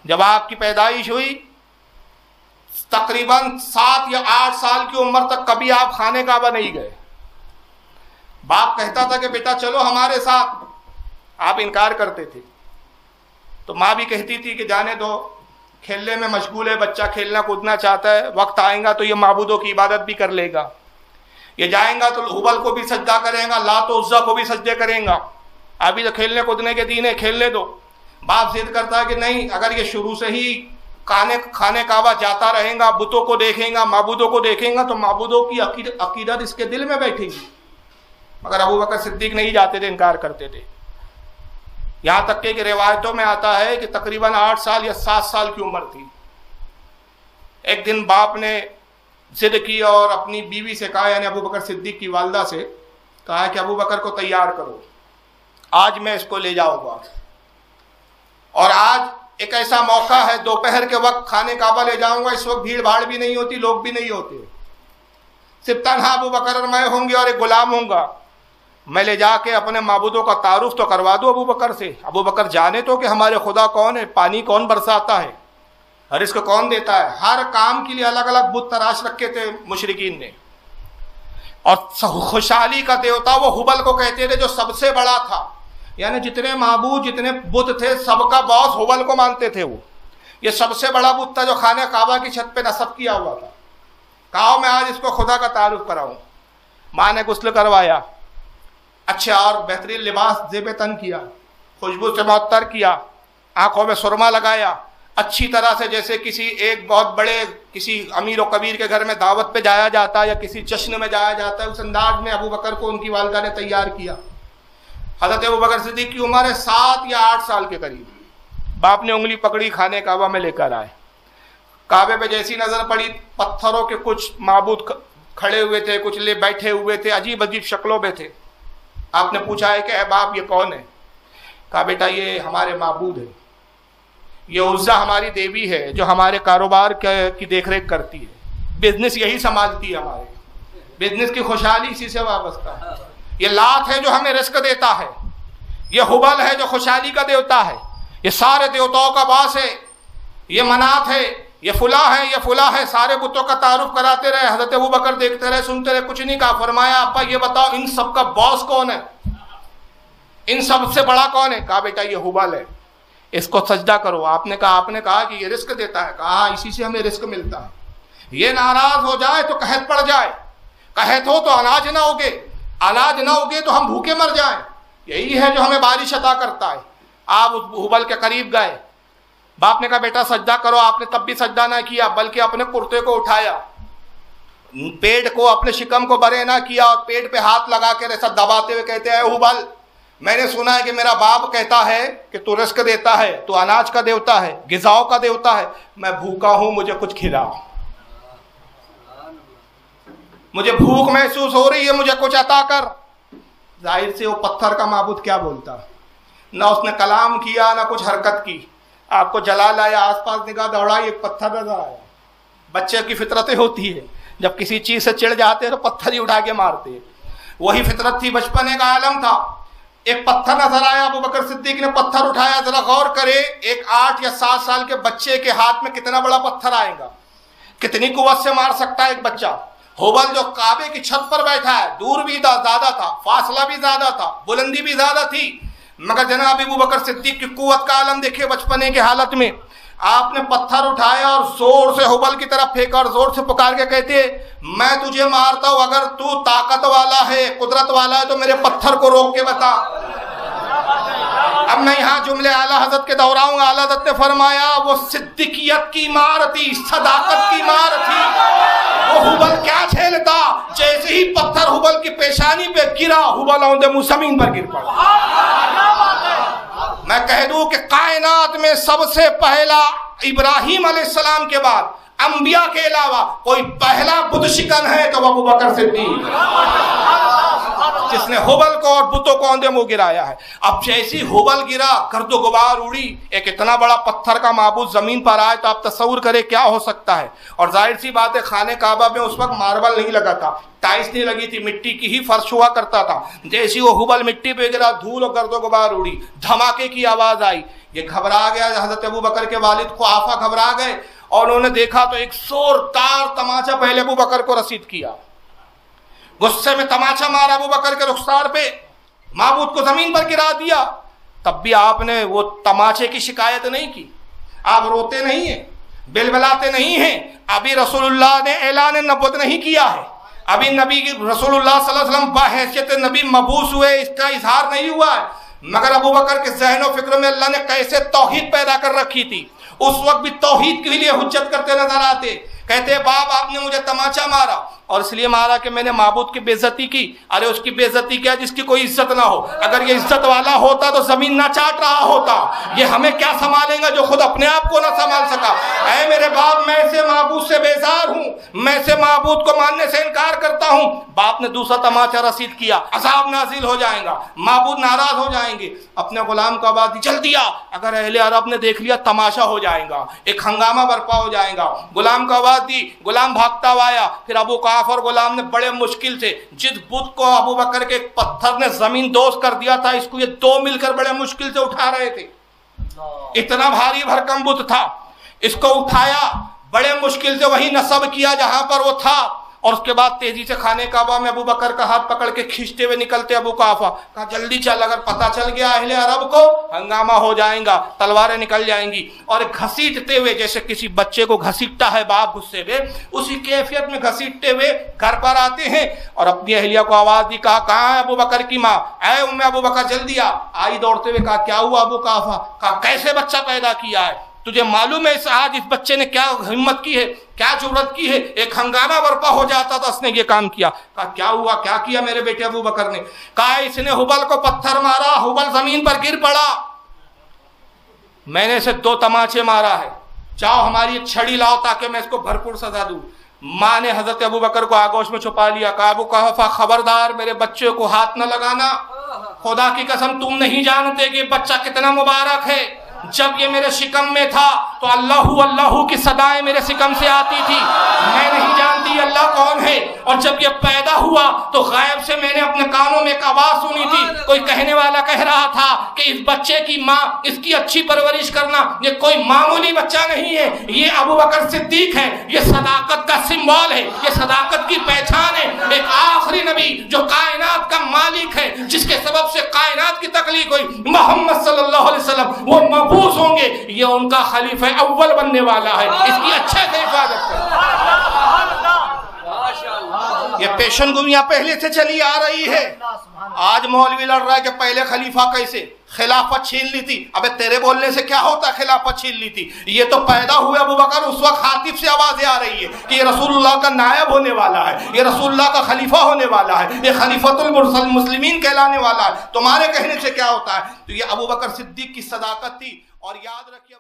جب آپ کی پیدائش ہوئی تقریباً 7 یا 8 سال کی عمر تک کبھی آپ خانے کعبہ نہیں گئے. باپ کہتا تھا کہ بیٹا چلو ہمارے ساتھ، آپ انکار کرتے تھے. تو ماں بھی کہتی تھی کہ جانے دو، کھیلنے میں مشغول ہے بچہ، کھیلنا کودنا چاہتا ہے، وقت آئے گا تو یہ معبودوں کی عبادت بھی کر لے گا، یہ جائیں گا تو ہبل کو بھی سجدہ کرے گا، لات و عزا کو بھی سجدے کریں گا، ابھی تو کھیلنے کودنے کے دین ہے، کھیلنے دو. باپ ضد کرتا ہے کہ نہیں، اگر یہ شروع سے ہی خانے کعبہ جاتا رہے گا، بتوں کو دیکھیں گا، معبودوں کو دیکھیں گا، تو معبودوں کی عقیدت اس کے دل میں بیٹھے گی. مگر ابو بکر صدیق نہیں جاتے تھے، انکار کرتے تھے. یہاں تک کہ روایتوں میں آتا ہے کہ تقریباً 8 سال یا 7 سال کی عمر تھی. ایک دن باپ نے ضد کی اور اپنی بیوی سے کہا، یعنی ابو بکر صدیق کی والدہ سے کہا کہ ابو بکر کو تیار کرو، آج میں اس کو لے جاؤں گا. اور آج ایک ایسا موقع ہے، دوپہر کے وقت خانے کعبہ لے جاؤں گا، اس وقت بھیڑ بھاڑ بھی نہیں ہوتی، لوگ بھی نہیں ہوتے، صرف تنہا ابو بکر اور میں ہوں گے اور ایک غلام ہوں گا. میں لے جا کے اپنے معبودوں کا تعارف تو کروا دو ابو بکر سے. ابو بکر جانے تو کہ ہمارے خدا کون ہے، پانی کون برساتا ہے، رزق کون دیتا ہے. ہر کام کے لیے الگ الگ بت تراش رکھے تھے مشرکین نے. اور خوشحالی کا دیوتا وہ ہبل کو کہتے تھے، جو سب سے بڑا تھا. یعنی جتنے معبود جتنے بت تھے سب کا باس ہبل کو مانتے تھے. وہ یہ سب سے بڑا بت تھا جو خانہ کعبہ کی چھت پہ نصب کیا ہوا تھا. کہا میں آج اس کو خدا کا تعارف کراؤں. ماں نے غسل کروایا، اچھا اور بہترین لباس زیب تن کیا، خوشبو سے معطر کیا، آنکھوں میں سرما لگایا، اچھی طرح سے جیسے کسی ایک بہت بڑے کسی امیر و کبیر کے گھر میں دعوت پہ جایا جاتا ہے یا کسی جشن میں جایا جاتا ہے، اس انداز میں ابو بکر کو ان کی والدہ نے تیار کیا. حضرت ابو بکر صدیق کی عمر ہے 7 یا 8 سال کے قریب. باپ نے انگلی پکڑی، خانے کعبہ میں لے کر آئے. کعبے پہ جیسی نظر پڑی، پتھروں کے کچھ معبود کھڑے ہوئے تھے، کچھ لے بیٹھے ہوئے تھے، عجیب عجیب شکلوں میں تھے. آپ نے پوچھا ہے کہ اے باپ یہ کون ہے؟ کہا بیٹا یہ ہمارے معبود ہے، یہ عزا ہماری دیوی ہے جو ہمارے کاروبار کی دیکھ ریکھ کرتی ہے، بزنس یہی سنبھالتی ہے، ہمارے بزنس کی خوشحالی اسی سے وابستہ ہے. یہ لات ہے جو ہمیں رزق دیتا ہے، یہ ہبل ہے جو خوشحالی کا دیوتا ہے، یہ سارے دیوتاؤں کا باس ہے، یہ منات ہے، یہ فلاں ہے، یہ فلاں ہے. سارے بتوں کا تعارف کراتے رہے. حضرت ابو بکر دیکھتے رہے، سنتے رہے، کچھ نہیں کہا. فرمایا ابا یہ بتاؤ ان سب کا باس کون ہے، ان سب سے بڑا کون ہے؟ کہا بیٹا یہ ہبل ہے، اس کو سجدہ کرو. آپ نے کہا کہ یہ رزق دیتا ہے. کہا اسی سے ہمیں رزق ملتا ہے. یہ ناراض ہو جائے تو قحط پڑ جائے، قحط ہو تو اناج نہ ہوگے، اناج نہ ہوگے تو ہم بھوکے مر جائیں. یہی ہے جو ہمیں بارش عطا کرتا ہے. آپ اس ہبل کے قریب گئے. باپ نے کہا بیٹا سجدہ کرو. آپ نے تب بھی سجدہ نہ کیا، بلکہ اپنے کرتے کو اٹھایا، پیٹ کو اپنے شکم کو برے نہ کیا اور پیٹ پہ ہاتھ لگا کے ایسا دباتے ہوئے کہتے ہیں اے ہبل، میں نے سنا ہے کہ میرا باپ کہتا ہے کہ تو رزق دیتا ہے، تو اناج کا دیوتا ہے، غذاؤں کا دیوتا ہے. میں بھوکا ہوں، مجھے کچھ کھلا، مجھے بھوک محسوس ہو رہی ہے، مجھے کچھ عطا کر. ظاہر سے وہ پتھر کا معبود کیا بولتا، نہ اس نے کلام کیا نہ کچھ حرکت کی. آپ کو جلال آیا، آس پاس نگاہ دوڑائی، ایک پتھر نظر آیا. بچے کی فطرتیں ہوتی ہے، جب کسی چیز سے چڑ جاتے ہیں تو پتھر ہی اٹھا کے مارتے ہیں. وہی فطرت تھی، بچپنے کا عالم تھا. ایک پتھر نظر آیا. ابو بکر صدیق نے پتھر اٹھایا. ذرا غور کرے، ایک 8 یا 7 سال کے بچے کے ہاتھ میں کتنا بڑا پتھر آئے گا، کتنی قوت سے مار سکتا ہے ایک بچہ. ہبل جو کعبے کی چھت پر بیٹھا ہے، دور بھی زیادہ تھا، فاصلہ بھی زیادہ تھا، بلندی بھی زیادہ تھی، مگر جناب ابو بکر صدیق کی قوت کا عالم دیکھے. بچپنے کی حالت میں آپ نے پتھر اٹھایا اور زور سے ہبل کی طرف پھینکا اور زور سے پکار کے کہتے میں تجھے مارتا ہوں، اگر تو طاقت والا ہے، قدرت والا ہے تو میرے پتھر کو روک کے بتا. اب میں یہاں جملے اعلیٰ حضرت کے دہراؤں گا. اعلیٰ حضرت نے فرمایا وہ صدیقیت کی مار تھی، صداقت کی مار تھی. وہ ہبل کیا جھیلتا، جیسے ہی پتھر ہبل کی پیشانی پہ گرا، ہبل اوندے منہ زمین پر گر پڑا. میں کہہ دوں کہ کائنات میں سب سے پہلا ابراہیم علیہ السلام کے بعد انبیاء کے علاوہ کوئی پہلا بت شکن ہے تو وہ ابو بکر صدیق. جس نے ہبل کو اور بتوں کو اندھے منہ گرایا ہے۔ اب جیسی ہبل گرا گرد و غبار اڑی، ایک اتنا بڑا پتھر کا معبود زمین پر آئے تو آپ تصور کریں کیا ہو سکتا ہے۔ اور ظاہر سی بات ہے خانہ کعبہ میں اس وقت ماربل نہیں لگا تھا، ٹائلس نہیں لگی تھی، مٹی کی ہی فرش ہوا کرتا تھا۔ جیسی وہ ہبل مٹی پہ گرا، دھول اور گرد و غبار اڑی، دھماکے کی آواز آئی، یہ گھبرا گیا۔ حضرت ابو بکر کے والد قحافہ گھبرا گئے اور انہوں نے دیکھا تو ایک زوردار تماچا پہلے ابو بکر کو رسید کیا، غصے میں تماچا مارا ابو بکر کے رخسار پہ، معبود کو زمین پر گرا دیا۔ تب بھی آپ نے وہ تماچے کی شکایت نہیں کی، آپ روتے نہیں ہیں، بلبلاتے نہیں ہیں۔ ابھی رسول اللہ نے اعلان نبوت نہیں کیا ہے، ابھی نبی رسول اللہ صلی اللہ علیہ وسلم بحیثیت نبی مبعوث ہوئے، اس کا اظہار نہیں ہوا ہے۔ مگر ابو بکر کے ذہن و فکر میں اللہ نے کیسے توحید پیدا کر رکھی تھی، اس وقت بھی توحید کے لیے حجت کرتے نظر آتے، کہتے باپ آپ نے مجھے تماچا مارا اور اس لیے مارا کہ میں نے معبود کی بے عزتی کی۔ ارے اس کی بے عزتی کیا جس کی کوئی عزت نہ ہو؟ اگر یہ عزت والا ہوتا تو زمین نہ چاٹ رہا ہوتا، یہ ہمیں کیا سنبھالیں گا جو خود اپنے آپ کو نہ سنبھال سکا۔ اے میرے باپ، میں سے معبود سے بیزار ہوں، میں سے معبود کو ماننے سے انکار کرتا ہوں۔ باپ نے دوسرا تماچا رسید کیا، عذاب نازل ہو جائے گا، معبود ناراض ہو جائیں گے۔ اپنے غلام کو آواز دی جلدی آ، اگر اہل عرب نے دیکھ لیا تماشا ہو جائے گا، ایک ہنگامہ برپا ہو جائے گا۔ غلام کو آواز دی، غلام بھاگتا ہوا آیا، پھر ابو قحافہ اور غلام نے بڑے مشکل سے، جس بت کو ابو بکر کے پتھر نے زمین دوز کر دیا تھا، اس کو یہ دو مل کر بڑے مشکل سے اٹھا رہے تھے۔ اتنا بھاری بھرکم بت تھا، اس کو اٹھایا بڑے مشکل سے وہی نصب کیا جہاں پر وہ تھا، اور اس کے بعد تیزی سے خانہ کعبہ میں ابو بکر کا ہاتھ پکڑ کے کھینچتے ہوئے نکلتے ابو قحافہ، کہا جلدی چل، اگر پتہ چل گیا اہل عرب کو ہنگامہ ہو جائیں گا، تلواریں نکل جائیں گی۔ اور گھسیٹتے ہوئے، جیسے کسی بچے کو گھسیٹتا ہے باپ غصے میں، اسی کیفیت میں گھسیٹتے ہوئے گھر پر آتے ہیں اور اپنی اہلیہ کو آواز دی، کہا کہاں ہے ابو بکر کی ماں؟ اے ام ابو بکر جلدی آ۔ آئی دوڑتے ہوئے، کہا کیا ہوا ابو قحافہ؟ کہا کیسے بچہ پیدا کیا ہے؟ تجھے معلوم ہے آج اس بچے نے کیا ہمت کی ہے، کیا جرأت کی ہے؟ ایک ہنگامہ برپا ہو جاتا تو اس نے یہ کام کیا۔ کہا کیا ہوا، کیا کیا میرے بیٹے ابو بکر نے؟ کہا اس نے ہبل کو پتھر مارا، ہبل زمین پر گر پڑا، میں نے اسے 2 تماچے مارا ہے، جاؤ ہماری ایک چھڑی لاؤ تاکہ میں اس کو بھرپور سزا دوں۔ ماں نے حضرت ابو بکر کو آگوش میں چھپا لیا، کہا ابو قحافہ خبردار میرے بچے کو ہاتھ نہ لگانا، خدا کی قسم تم نہیں جانتے کہ بچہ کتنا مبارک ہے۔ جب یہ میرے شکم میں تھا تو اللہ اللہ کی صدائیں میرے شکم سے آتی تھی، میں نہیں جانتی اللہ کون ہے، اور جب یہ پیدا ہوا تو غائب سے میں نے اپنے کانوں میں ایک آواز سنی تھی، کوئی کہنے والا کہہ رہا تھا کہ اس بچے کی ماں، اس کی اچھی پرورش کرنا، یہ کوئی معمولی بچہ نہیں ہے، یہ ابو بکر صدیق ہے، یہ صداقت کا سمبول ہے، یہ صداقت کی پہچان ہے، ایک آخری نبی جو کائنات کا مالک ہے، جس کے سبب سے کائنات کی تخلیق ہوئی، محمد صلی اللہ علیہ وسلم، وہ مبعوث ہوں گے، یہ ان کا خلیفہ اول بننے والا ہے، اس کی اچھے سے حفاظت کریں۔ یہ پیشن گوئیاں پہلے سے چلی آ رہی ہے، آج مولوی لڑ رہا ہے کہ پہلے خلیفہ کیسے خلافت چھین لی تھی۔ ابے تیرے بولنے سے کیا ہوتا ہے خلافت چھین لی تھی؟ یہ تو پیدا ہوئے ابو بکر، اس وقت خاطب سے آوازیں آ رہی ہے کہ یہ رسول اللہ کا نائب ہونے والا ہے، یہ رسول اللہ کا خلیفہ ہونے والا ہے، یہ خلیفۃ المسلمین کہلانے والا ہے، تمہارے کہنے سے کیا ہوتا ہے؟ تو یہ ابو بکر صدیق کی صداقت تھی۔ اور یاد رکھیے